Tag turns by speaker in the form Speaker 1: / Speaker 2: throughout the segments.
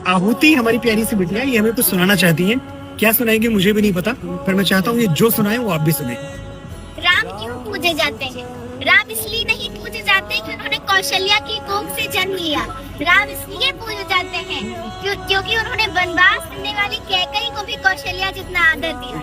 Speaker 1: आहुति हमारी प्यारी सी बिटिया, ये हमें कुछ सुनाना चाहती हैं। क्या सुनाएंगे मुझे भी नहीं पता, पर मैं चाहता हूँ ये जो सुनाए वो आप भी सुने।
Speaker 2: राम क्यों पूजे जाते हैं? राम इसलिए नहीं पूजे जाते कि उन्होंने कौशल्या की कोख से जन्म लिया। राम इसलिए पूजे जाते हैं क्योंकि उन्होंने वनवास करने वाली कैकई को भी कौशल्या जितना आदर दिया।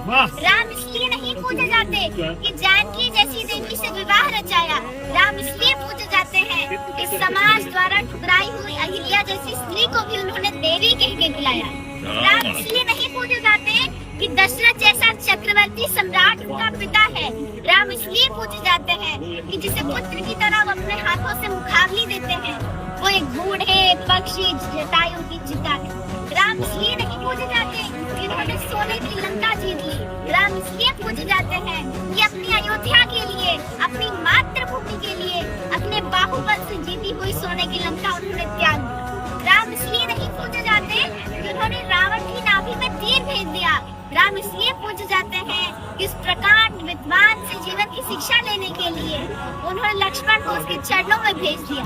Speaker 2: राम इसलिए नहीं पूजे जाते कि जानकी जैसी देवी से विवाह रचाया। राम इसलिए पूजे जाते हैं कि समाज द्वारा ठुकराई हुई अहिल्या जैसी स्त्री को भी उन्होंने देवी कह के बुलाया। राम इसलिए नहीं पूजे जाते कि दशरथ जैसा चक्रवर्ती सम्राट उनका पिता है। राम इसलिए पूजे जाते हैं कि जिसे पुत्र की तरह वो अपने हाथों से मुखाग्नि देते हैं, वो एक बूढ़े पक्षी जटायु की चिता है। राम इसलिए नहीं पूजे जाते कि उन्होंने सोने की लंका जीत ली। राम इसलिए पूजे जाते हैं कि अपनी अयोध्या के लिए, अपनी मातृभूमि के लिए, अपने बाहुबल से जीती हुई सोने की लंका उन्होंने त्याग दिया। राम इसलिए नहीं पूजे जाते कि उन्होंने रावण की नाभि में तीर भेज दिया। राम इसलिए पूजे जाते हैं कि इस प्रकार विद्वान से जीवन की शिक्षा लेने के लिए उन्होंने लक्ष्मण को उसके चरणों में भेज दिया।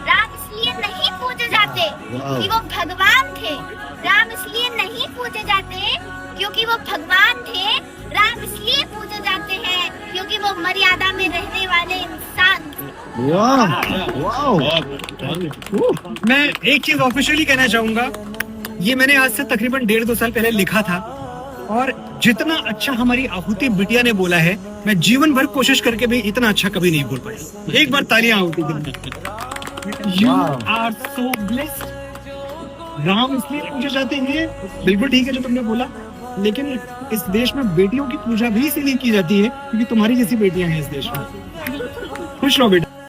Speaker 2: राम इसलिए नहीं पूजे जाते कि वो भगवान थे। राम इसलिए नहीं पूजे जाते क्योंकि वो भगवान थे। राम इसलिए पूजे जाते हैं क्योंकि वो मर्यादा में रहने वाले इंसान।
Speaker 1: मैं एक चीज ऑफिशियली कहना चाहूंगा, ये मैंने आज से तकरीबन 1.5-2 साल पहले लिखा था, और जितना अच्छा हमारी आहुति बिटिया ने बोला है, मैं जीवन भर कोशिश करके भी इतना अच्छा कभी नहीं बोल पाया। एक बार तालियां आहुति के लिए। You are so blessed. Ram इसलिए पूजे जाते हैं, बिल्कुल ठीक है जो तुमने बोला, लेकिन इस देश में बेटियों की पूजा भी इसीलिए की जाती है क्योंकि तुम्हारी जैसी बेटियां हैं इस देश में। खुश रहो बेटा।